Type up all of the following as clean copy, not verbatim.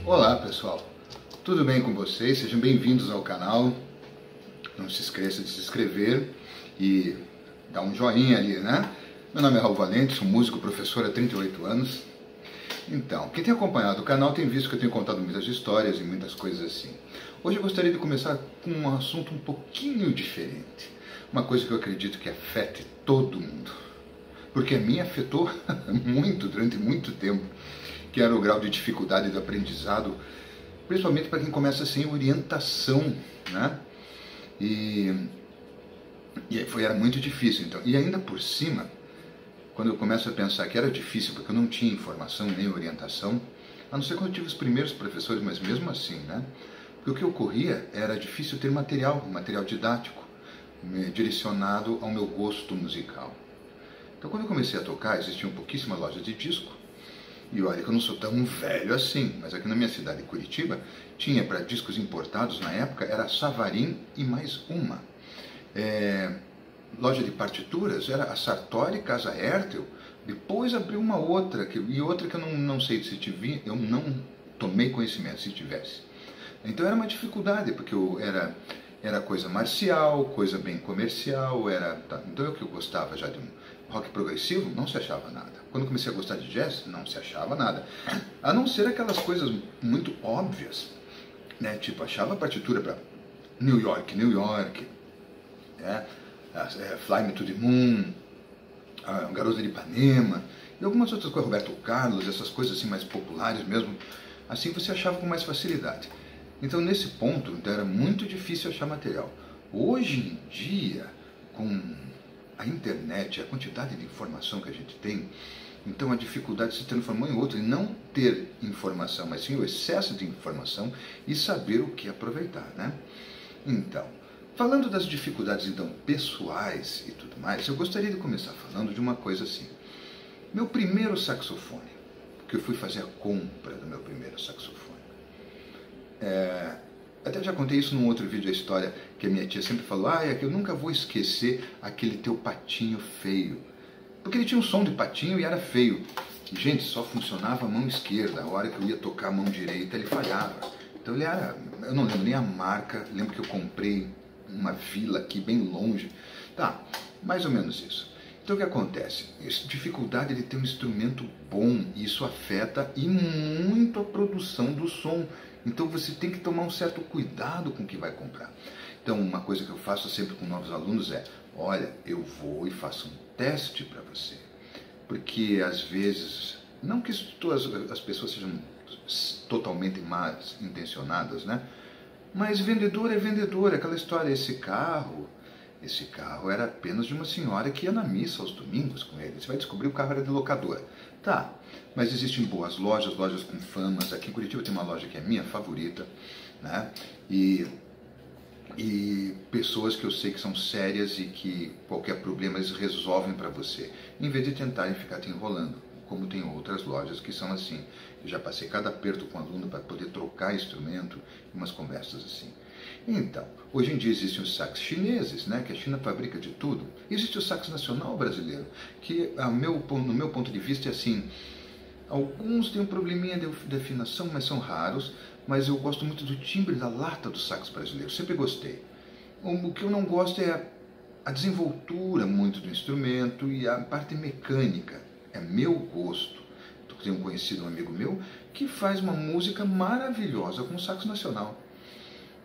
Olá pessoal, tudo bem com vocês? Sejam bem-vindos ao canal. Não se esqueça de se inscrever e dar um joinha ali, né? Meu nome é Raul Valente, sou músico, professor há 38 anos. Então, quem tem acompanhado o canal tem visto que eu tenho contado muitas histórias e muitas coisas assim. Hoje eu gostaria de começar com um assunto um pouquinho diferente. Uma coisa que eu acredito que afete todo mundo. Porque a mim afetou muito, durante muito tempo, que era o grau de dificuldade do aprendizado, principalmente para quem começa sem orientação, né? Era muito difícil. Então, e ainda por cima, quando eu começo a pensar que era difícil porque eu não tinha informação nem orientação, a não ser quando eu tive os primeiros professores, mas mesmo assim, né? Porque o que ocorria era difícil ter material didático, direcionado ao meu gosto musical. Então, quando eu comecei a tocar, existiam pouquíssimas lojas de disco. E olha que eu não sou tão velho assim, mas aqui na minha cidade, Curitiba, tinha para discos importados na época, era Savarin e mais uma. Loja de partituras era a Sartori, Casa Hertel, depois abriu uma outra, e outra que eu não sei se tive, eu não tomei conhecimento se tivesse. Então era uma dificuldade, porque era coisa marcial, coisa bem comercial, então eu que eu gostava já de um rock progressivo, não se achava nada. Quando comecei a gostar de jazz, não se achava nada. A não ser aquelas coisas muito óbvias, né? Tipo, achava a partitura para New York, Fly Me to the Moon, Garota de Ipanema, e algumas outras coisas, Roberto Carlos, essas coisas assim mais populares mesmo, assim você achava com mais facilidade. Então nesse ponto, então, era muito difícil achar material. Hoje em dia, com a internet, a quantidade de informação que a gente tem, então a dificuldade se transformou em outra, em não ter informação, mas sim o excesso de informação e saber o que aproveitar, né? Então, falando das dificuldades então pessoais e tudo mais, eu gostaria de começar falando de uma coisa assim. Meu primeiro saxofone, porque eu fui fazer a compra do meu primeiro saxofone. Até já contei isso num outro vídeo, a história que a minha tia sempre falou, é que eu nunca vou esquecer aquele teu patinho feio. Porque ele tinha um som de patinho e era feio. E, gente, só funcionava a mão esquerda. A hora que eu ia tocar a mão direita, ele falhava. Então ele era, eu não lembro nem a marca, lembro que eu comprei uma vila aqui bem longe. Tá, mais ou menos isso. Então o que acontece? Essa dificuldade de ter um instrumento bom, isso afeta e muito a produção do som. Então você tem que tomar um certo cuidado com o que vai comprar. Então uma coisa que eu faço sempre com novos alunos é, olha, eu vou e faço um teste para você. Porque às vezes, não que as pessoas sejam totalmente mal intencionadas, né? Mas vendedor é vendedor, aquela história, esse carro era apenas de uma senhora que ia na missa aos domingos com ele. Você vai descobrir que o carro era de locadora. Tá, mas existem boas lojas com famas. Aqui em Curitiba tem uma loja que é minha favorita, né? E pessoas que eu sei que são sérias e que qualquer problema eles resolvem para você, em vez de tentarem ficar te enrolando, como tem outras lojas que são assim. Eu já passei cada aperto com o aluno para poder trocar instrumento, umas conversas assim. Então, hoje em dia existem os sax chineses, né, que a China fabrica de tudo. Existe o sax nacional brasileiro, que no meu ponto de vista é assim, alguns têm um probleminha de afinação, mas são raros, mas eu gosto muito do timbre da lata do sax brasileiro, sempre gostei. O que eu não gosto é a desenvoltura muito do instrumento e a parte mecânica, é meu gosto. Eu tenho conhecido um amigo meu que faz uma música maravilhosa com o sax nacional.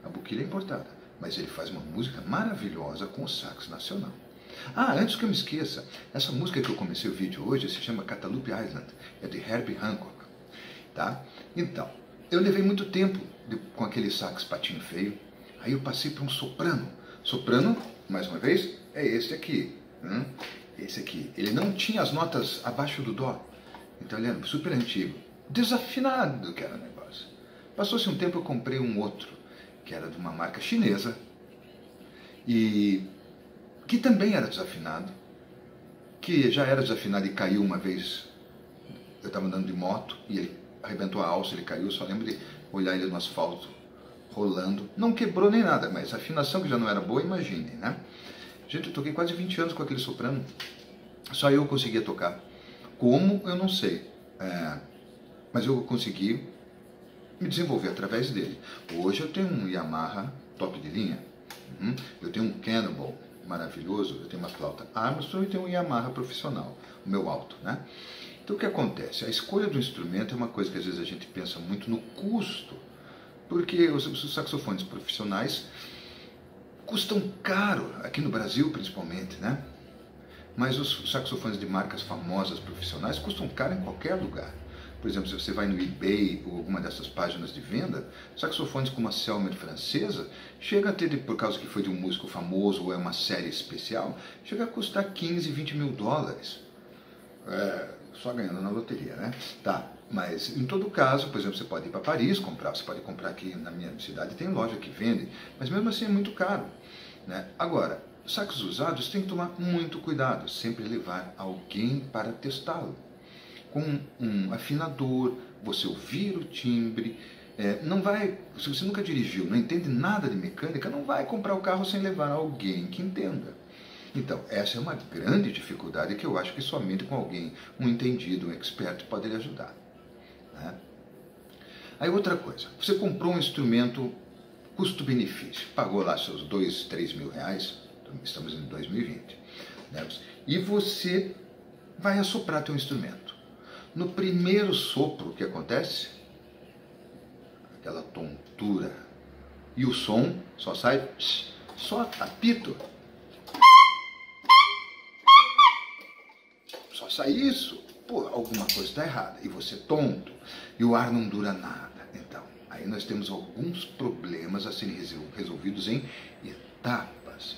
A boquilha é importada, mas ele faz uma música maravilhosa com o sax nacional. Antes que eu me esqueça, essa música que eu comecei o vídeo hoje se chama Cantaloupe Island, é de Herbie Hancock, tá? Então, eu levei muito tempo com aquele sax patinho feio, aí eu passei para um soprano. Soprano, mais uma vez, é esse aqui, esse aqui. Ele não tinha as notas abaixo do dó, então ele era super antigo, desafinado que era o negócio. Passou-se um tempo, eu comprei um outro, que era de uma marca chinesa, e que também era desafinado, que já era desafinado e caiu uma vez. Eu estava andando de moto e ele arrebentou a alça, ele caiu, só lembro de olhar ele no asfalto, rolando. Não quebrou nem nada, mas a afinação que já não era boa, imaginem, né? Gente, eu toquei quase 20 anos com aquele soprano. Só eu conseguia tocar. Como, eu não sei. Mas eu consegui me desenvolver através dele. Hoje eu tenho um Yamaha top de linha. Eu tenho um Cannonball maravilhoso. Eu tenho uma flauta Armstrong e tenho um Yamaha profissional, o meu alto, né? Então o que acontece? A escolha do instrumento é uma coisa que às vezes a gente pensa muito no custo, porque os saxofones profissionais custam caro, aqui no Brasil principalmente, né? Mas os saxofones de marcas famosas profissionais custam caro em qualquer lugar. Por exemplo, se você vai no eBay ou alguma dessas páginas de venda, saxofones como a Selmer francesa chega a ter, por causa que foi de um músico famoso ou é uma série especial, chega a custar 15, 20 mil dólares. Só ganhando na loteria, né? Tá, mas em todo caso, por exemplo, você pode ir para Paris comprar, você pode comprar aqui na minha cidade, tem loja que vende, mas mesmo assim é muito caro, né? Agora, saxos usados tem que tomar muito cuidado, sempre levar alguém para testá-lo. Com um afinador, você ouvir o timbre, não vai, se você nunca dirigiu, não entende nada de mecânica, não vai comprar o carro sem levar alguém que entenda. Então, essa é uma grande dificuldade que eu acho que somente com alguém, um entendido, um expert, pode lhe ajudar, né? Aí outra coisa, você comprou um instrumento custo-benefício, pagou lá seus 2, 3 mil reais, estamos em 2020, né? E você vai assoprar teu instrumento. No primeiro sopro, o que acontece? Aquela tontura. E o som só sai, só apito. Só sai isso. Pô, alguma coisa está errada. E você tonto. E o ar não dura nada. Então, aí nós temos alguns problemas a serem resolvidos em etapas.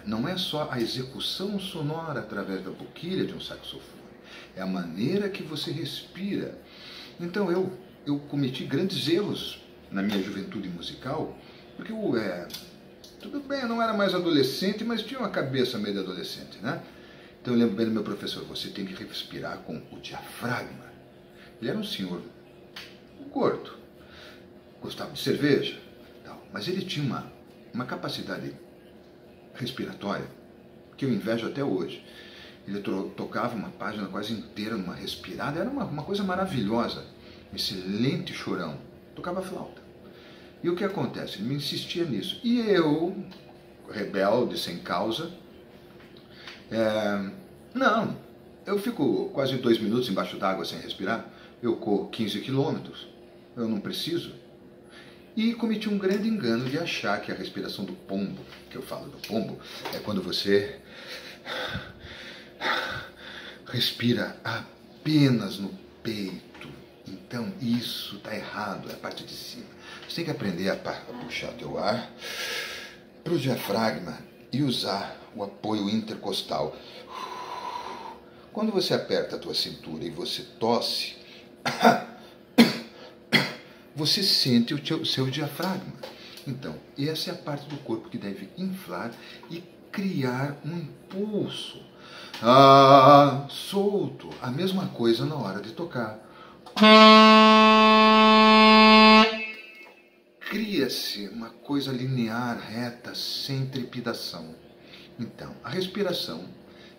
Não é só a execução sonora através da boquilha de um saxofone. É a maneira que você respira. Então eu cometi grandes erros na minha juventude musical, porque tudo bem, eu não era mais adolescente, mas tinha uma cabeça meio de adolescente, né? Então eu lembro bem do meu professor, você tem que respirar com o diafragma. Ele era um senhor gordo, gostava de cerveja, mas ele tinha uma capacidade respiratória que eu invejo até hoje. Ele tocava uma página quase inteira numa respirada, era uma coisa maravilhosa, excelente chorão, tocava flauta. E o que acontece? Ele me insistia nisso. E eu, rebelde, sem causa, não, eu fico quase 2 minutos embaixo d'água sem respirar, eu corro 15 quilômetros, eu não preciso. E cometi um grande engano de achar que a respiração do pombo, que eu falo do pombo, é quando você respira apenas no peito. Então isso está errado, é a parte de cima. Você tem que aprender a puxar teu ar para o diafragma e usar o apoio intercostal. Quando você aperta a tua cintura e você tosse, você sente o seu diafragma. Então, essa é a parte do corpo que deve inflar e criar um impulso. Solto. A mesma coisa na hora de tocar. Cria-se uma coisa linear, reta, sem trepidação. Então, a respiração,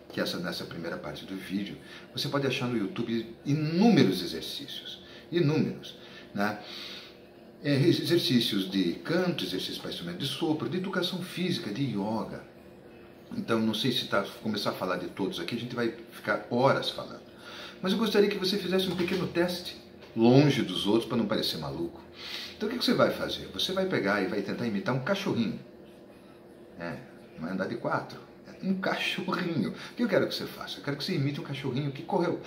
que nessa primeira parte do vídeo, você pode achar no YouTube inúmeros exercícios. Inúmeros, né? Exercícios de canto, exercícios para instrumento de sopro, de educação física, de yoga. Então, não sei se começar a falar de todos aqui, a gente vai ficar horas falando. Mas eu gostaria que você fizesse um pequeno teste, longe dos outros, para não parecer maluco. Então, o que você vai fazer? Você vai pegar e vai tentar imitar um cachorrinho. Não é andar de 4. É um cachorrinho. O que eu quero que você faça? Eu quero que você imite um cachorrinho que correu.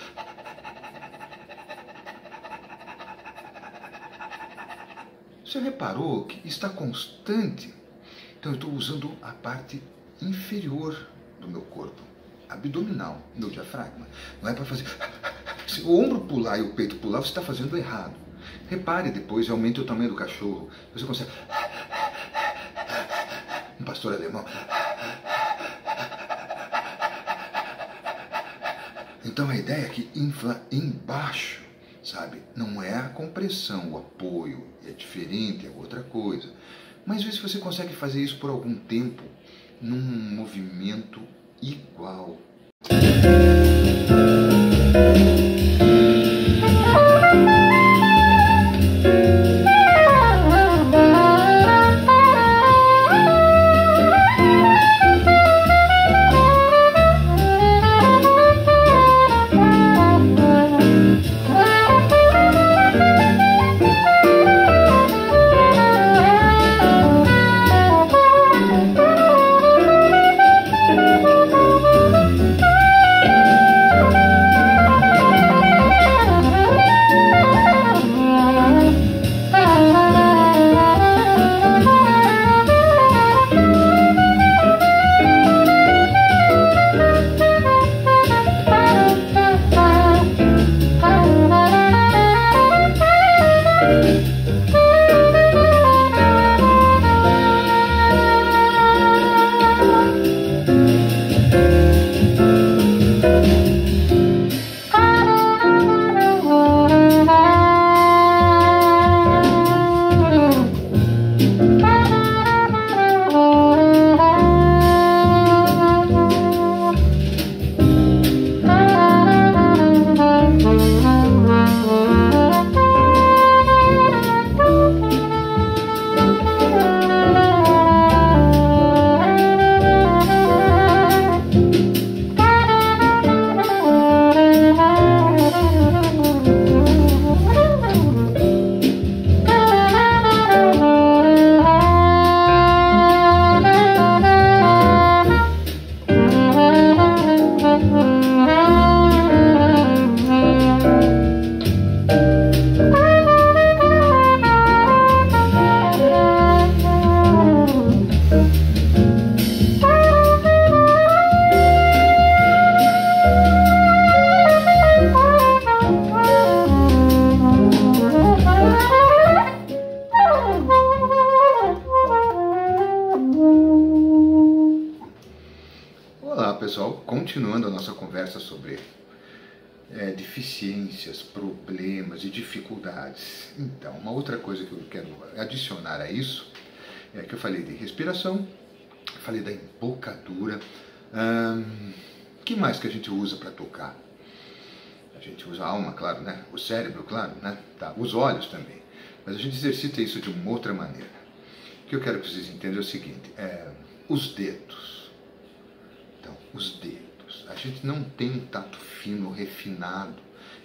Você reparou que está constante? Então, eu estou usando a parte inferior do meu corpo, abdominal, meu diafragma. Não é para fazer... Se o ombro pular e o peito pular, você está fazendo errado. Repare depois e aumente o tamanho do cachorro. Você consegue... pastor alemão. Então a ideia é que infla embaixo, sabe? Não é a compressão, o apoio, é diferente, é outra coisa. Mas vê se você consegue fazer isso por algum tempo, num movimento igual. Olá pessoal, continuando a nossa conversa sobre deficiências, problemas e dificuldades. Então, uma outra coisa que eu quero adicionar a isso é que eu falei de respiração, falei da embocadura. Que mais que a gente usa para tocar? A gente usa a alma, claro, né? O cérebro, claro, né? Tá. Os olhos também. Mas a gente exercita isso de uma outra maneira. O que eu quero que vocês entendam é o seguinte, os dedos. Então, os dedos. A gente não tem um tato fino, refinado.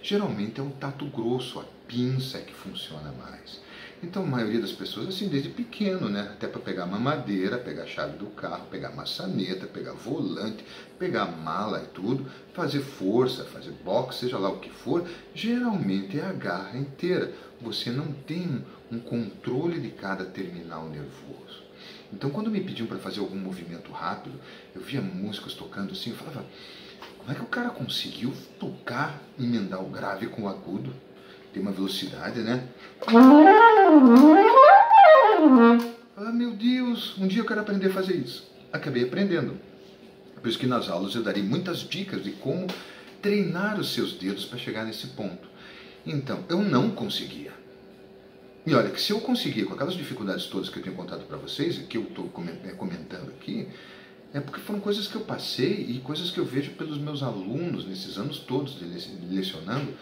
Geralmente é um tato grosso, a pinça é que funciona mais. Então, a maioria das pessoas, assim, desde pequeno, né? Até para pegar uma madeira, pegar a chave do carro, pegar maçaneta, pegar volante, pegar mala e tudo, fazer força, fazer boxe, seja lá o que for, geralmente é a garra inteira. Você não tem um controle de cada terminal nervoso. Então, quando me pediam para fazer algum movimento rápido, eu via músicos tocando assim, eu falava, como é que o cara conseguiu tocar, emendar o grave com o agudo? Tem uma velocidade, né? Ah, meu Deus, um dia eu quero aprender a fazer isso. Acabei aprendendo. Por isso que nas aulas eu darei muitas dicas de como treinar os seus dedos para chegar nesse ponto. Então, eu não conseguia. E olha, que se eu conseguir, com aquelas dificuldades todas que eu tenho contado para vocês, e que eu estou comentando aqui, é porque foram coisas que eu passei e coisas que eu vejo pelos meus alunos nesses anos todos de lecionando,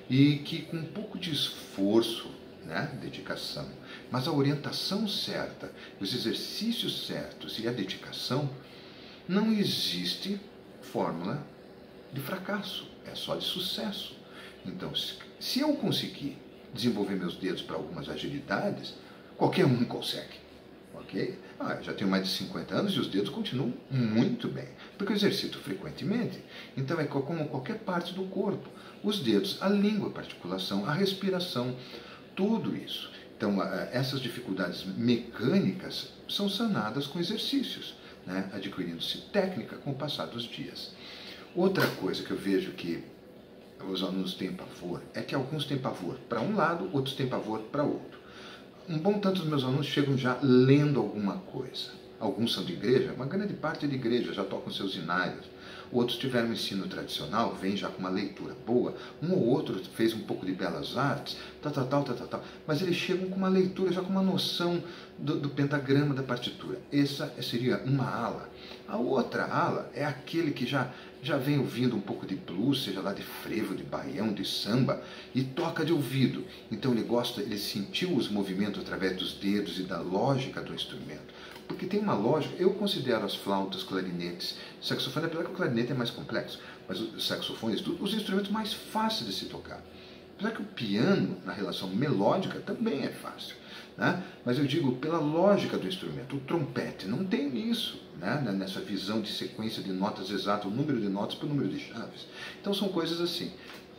e que com um pouco de esforço, né, dedicação, mas a orientação certa, os exercícios certos e a dedicação, não existe fórmula de fracasso, é só de sucesso. Então, se eu conseguir desenvolver meus dedos para algumas agilidades, qualquer um consegue, ok? Eu já tenho mais de 50 anos e os dedos continuam muito bem, porque eu exercito frequentemente. Então é como qualquer parte do corpo, os dedos, a língua, a articulação, a respiração, tudo isso. Então essas dificuldades mecânicas são sanadas com exercícios, né? Adquirindo-se técnica com o passar dos dias. Outra coisa que eu vejo que os alunos têm pavor é que alguns têm pavor para um lado, outros têm pavor para outro. Um bom tanto dos meus alunos chegam já lendo alguma coisa. Alguns são de igreja, uma grande parte é de igreja, já tocam seus hinários. Outros tiveram um ensino tradicional, vem já com uma leitura boa. Um ou outro fez um pouco de belas artes, tal. Mas eles chegam com uma leitura, já com uma noção do pentagrama da partitura. Essa seria uma ala. A outra ala é aquele que já vem ouvindo um pouco de blues, seja lá de frevo, de baião, de samba, e toca de ouvido. Então ele sentiu os movimentos através dos dedos e da lógica do instrumento. Porque tem uma lógica, eu considero as flautas, clarinetes, saxofone, apesar que o clarinete é mais complexo, mas os saxofones, os instrumentos mais fáceis de se tocar. Apesar que o piano, na relação melódica, também é fácil. Né? Mas eu digo pela lógica do instrumento. O trompete não tem isso, né? Nessa visão de sequência de notas exata, o número de notas para o número de chaves. Então são coisas assim.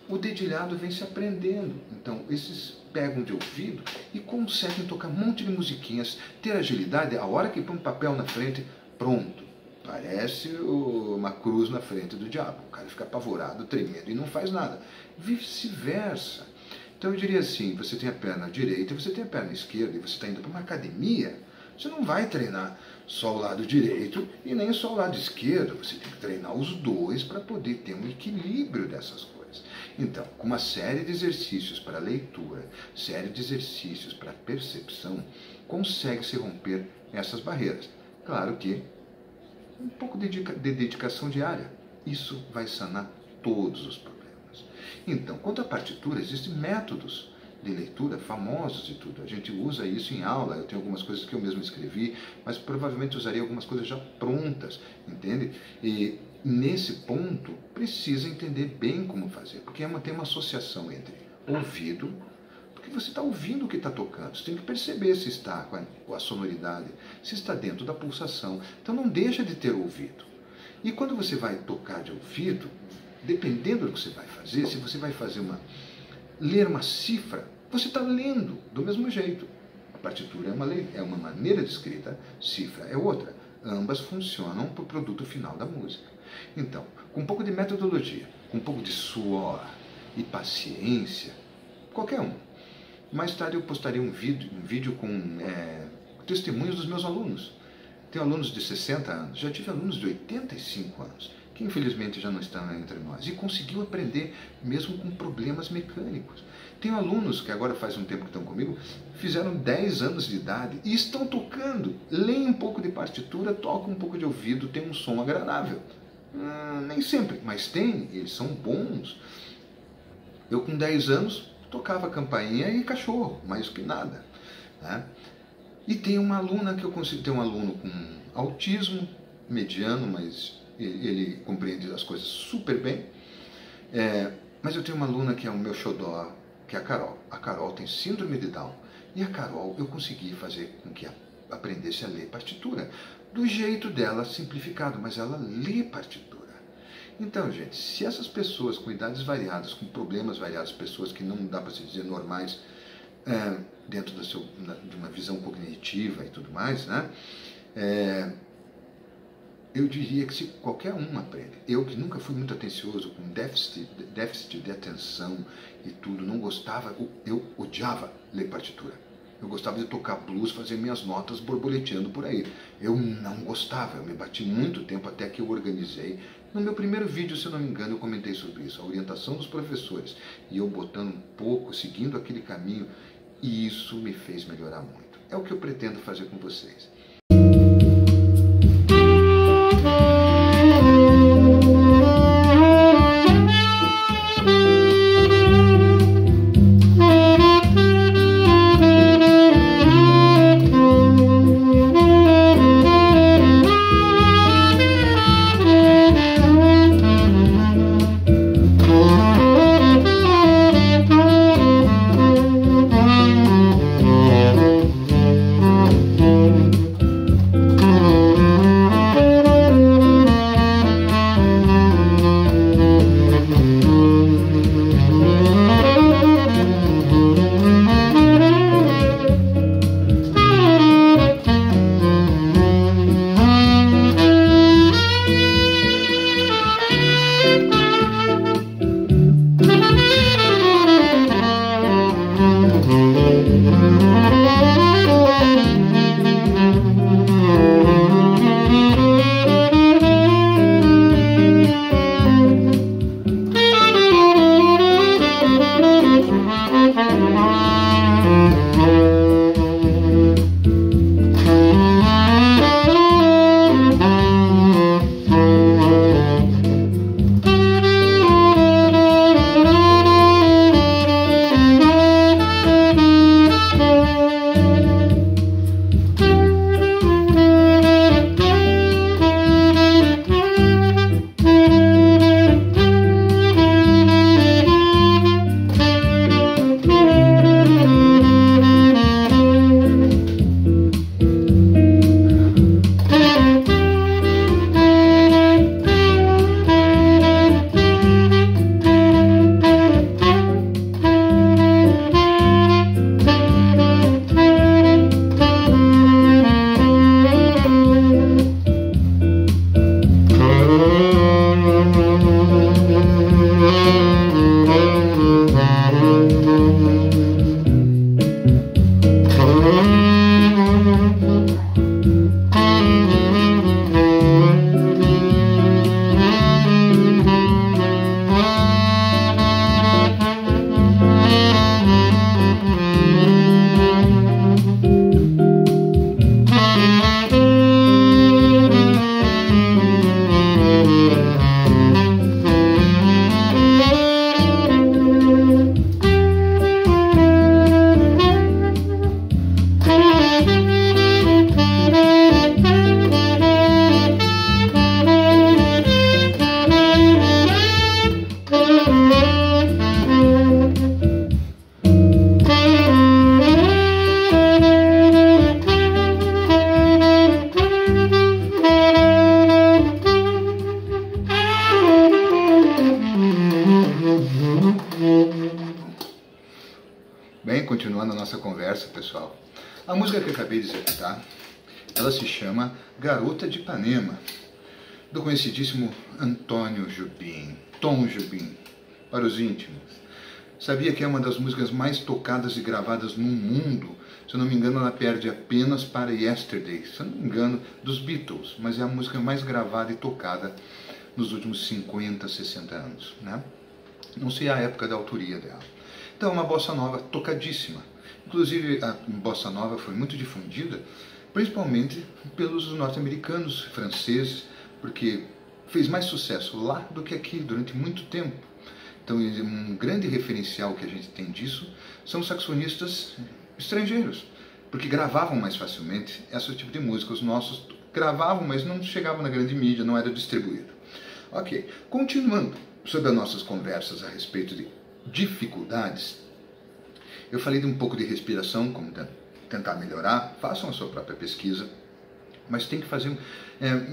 O dedilhado vem se aprendendo. Então esses pegam de ouvido e conseguem tocar um monte de musiquinhas, ter agilidade. A hora que põe um papel na frente, pronto. Parece uma cruz na frente do diabo. O cara fica apavorado, tremendo e não faz nada. Vice-versa. Então eu diria assim, você tem a perna direita, você tem a perna esquerda e você está indo para uma academia, você não vai treinar só o lado direito e nem só o lado esquerdo. Você tem que treinar os dois para poder ter um equilíbrio dessas coisas. Então, com uma série de exercícios para leitura, série de exercícios para percepção, consegue-se romper essas barreiras. Claro que um pouco de dedicação diária, isso vai sanar todos os problemas. Então, quanto à partitura, existem métodos de leitura famosos e tudo. A gente usa isso em aula, eu tenho algumas coisas que eu mesmo escrevi, mas provavelmente usaria algumas coisas já prontas, entende? E nesse ponto, precisa entender bem como fazer, porque tem uma associação entre ouvido, porque você está ouvindo o que está tocando, você tem que perceber se está com a sonoridade, se está dentro da pulsação. Então não deixa de ter ouvido. E quando você vai tocar de ouvido, dependendo do que você vai fazer, se você vai ler uma cifra, você está lendo do mesmo jeito. A partitura é uma maneira de escrita, cifra é outra. Ambas funcionam para o produto final da música. Então, com um pouco de metodologia, com um pouco de suor e paciência, qualquer um. Mais tarde eu postaria um vídeo com testemunhos dos meus alunos. Tenho alunos de 60 anos, já tive alunos de 85 anos, que infelizmente já não estão entre nós, e conseguiu aprender mesmo com problemas mecânicos. Tenho alunos que agora faz um tempo que estão comigo, fizeram 10 anos de idade e estão tocando, leem um pouco de partitura, tocam um pouco de ouvido, tem um som agradável. Nem sempre, mas tem, eles são bons. Eu com 10 anos tocava campainha e cachorro, mais que nada. Né? E tem uma aluna que eu consigo ter um aluno com autismo mediano, mas ele compreende as coisas super bem. Mas eu tenho uma aluna que é o meu xodó, que é a Carol. A Carol tem síndrome de Down. E a Carol eu consegui fazer com que aprendesse a ler partitura. Do jeito dela, simplificado, mas ela lê partitura. Então, gente, se essas pessoas com idades variadas, com problemas variados, pessoas que não dá para se dizer normais, dentro de uma visão cognitiva e tudo mais, né? Eu diria que se qualquer um aprende. Eu que nunca fui muito atencioso, com déficit de atenção e tudo, não gostava, eu odiava ler partitura. Eu gostava de tocar blues, fazer minhas notas borboleteando por aí. Eu não gostava, eu me bati muito tempo até que eu organizei. No meu primeiro vídeo, se eu não me engano, eu comentei sobre isso, a orientação dos professores. E eu botando um pouco, seguindo aquele caminho, e isso me fez melhorar muito. É o que eu pretendo fazer com vocês. na nossa conversa, pessoal. A música que eu acabei de executar, ela se chama Garota de Ipanema, do conhecidíssimo Antônio Jobim, Tom Jobim, para os íntimos. Sabia que é uma das músicas mais tocadas e gravadas no mundo? Se eu não me engano, ela perde apenas para Yesterday, se eu não me engano, dos Beatles, mas é a música mais gravada e tocada nos últimos 50, 60 anos, né? Não sei a época da autoria dela. Então, é uma bossa nova tocadíssima. Inclusive, a bossa nova foi muito difundida, principalmente pelos norte-americanos, franceses, porque fez mais sucesso lá do que aqui durante muito tempo. Então, um grande referencial que a gente tem disso são os saxofonistas estrangeiros, porque gravavam mais facilmente esse tipo de música. Os nossos gravavam, mas não chegavam na grande mídia, não era distribuído. Ok, continuando sobre as nossas conversas a respeito de dificuldades, eu falei de um pouco de respiração, como tentar melhorar. Façam a sua própria pesquisa, mas tem que fazer,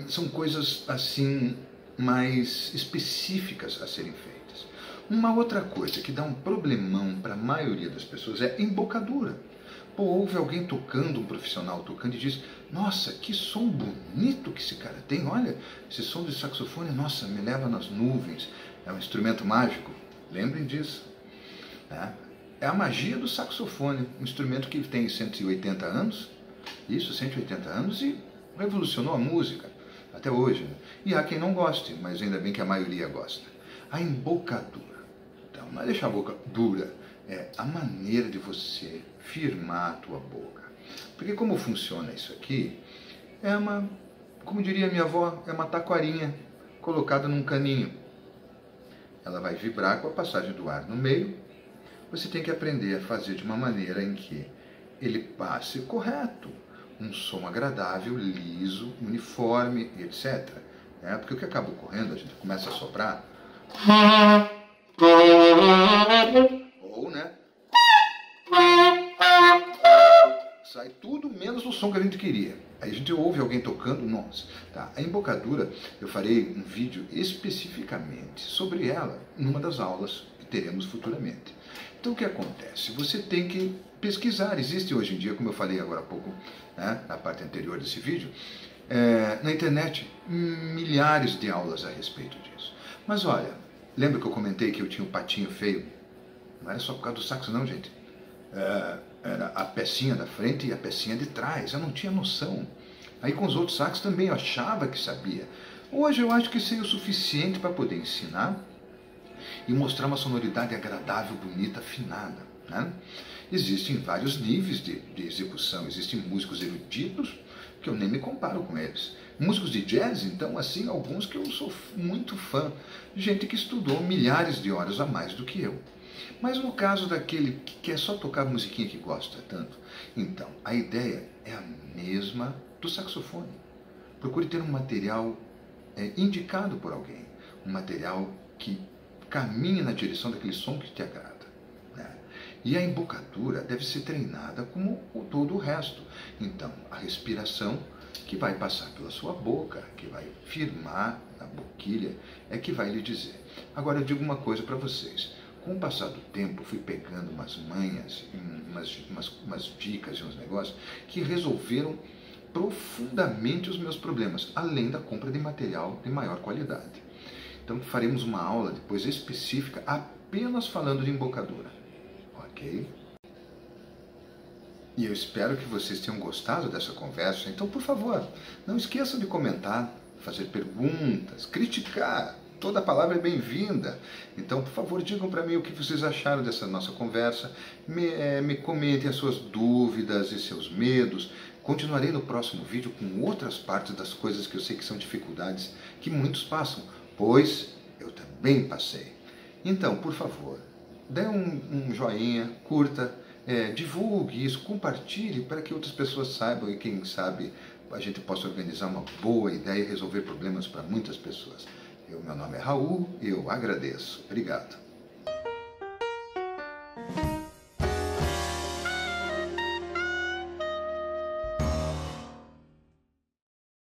são coisas assim mais específicas a serem feitas. Uma outra coisa que dá um problemão para a maioria das pessoas é embocadura. Pô, ouve alguém tocando, um profissional tocando e diz: nossa, que som bonito que esse cara tem, olha, esse som de saxofone, nossa, me leva nas nuvens, é um instrumento mágico. Lembrem disso. É a magia do saxofone, um instrumento que tem 180 anos, isso, 180 anos, e revolucionou a música até hoje. Né? E há quem não goste, mas ainda bem que a maioria gosta. A embocadura. Então, não é deixar a boca dura, é a maneira de você firmar a tua boca. Porque como funciona isso aqui, é uma, como diria minha avó, é uma taquarinha colocada num caninho. Ela vai vibrar com a passagem do ar no meio. Você tem que aprender a fazer de uma maneira em que ele passe correto, um som agradável, liso, uniforme, etc. Porque o que acaba ocorrendo, a gente começa a soprar, ou, né, sai tudo menos o som que a gente queria. Aí a gente ouve alguém tocando, nossa. Tá? A embocadura, eu farei um vídeo especificamente sobre ela numa das aulas que teremos futuramente. Então o que acontece? Você tem que pesquisar. Existe hoje em dia, como eu falei agora há pouco, né, na parte anterior desse vídeo, na internet, milhares de aulas a respeito disso. Mas olha, lembra que eu comentei que eu tinha um patinho feio? Não era só por causa do saxo não, gente. Era a pecinha da frente e a pecinha de trás. Eu não tinha noção. Aí com os outros saxos também eu achava que sabia. Hoje eu acho que sei o suficiente para poder ensinar e mostrar uma sonoridade agradável, bonita, afinada. Né? Existem vários níveis de execução. Existem músicos eruditos que eu nem me comparo com eles. Músicos de jazz, então, assim, alguns que eu sou muito fã. Gente que estudou milhares de horas a mais do que eu. Mas no caso daquele que quer só tocar musiquinha que gosta tanto, então, a ideia é a mesma do saxofone. Procure ter um material indicado por alguém. Um material que caminhe na direção daquele som que te agrada. Né? E a embocadura deve ser treinada como todo o resto. Então, a respiração que vai passar pela sua boca, que vai firmar na boquilha, é que vai lhe dizer. Agora, eu digo uma coisa para vocês. Com o passar do tempo, fui pegando umas manhas, umas dicas e uns negócios que resolveram profundamente os meus problemas, além da compra de material de maior qualidade. Então faremos uma aula depois específica apenas falando de embocadura, ok? E eu espero que vocês tenham gostado dessa conversa. Então, por favor, não esqueçam de comentar, fazer perguntas, criticar. Toda palavra é bem-vinda. Então, por favor, digam para mim o que vocês acharam dessa nossa conversa. Me comentem as suas dúvidas e seus medos. Continuarei no próximo vídeo com outras partes das coisas que eu sei que são dificuldades que muitos passam, pois eu também passei. Então, por favor, dê um joinha, curta, divulgue isso, compartilhe para que outras pessoas saibam e quem sabe a gente possa organizar uma boa ideia e resolver problemas para muitas pessoas. Meu nome é Raul e eu agradeço. Obrigado.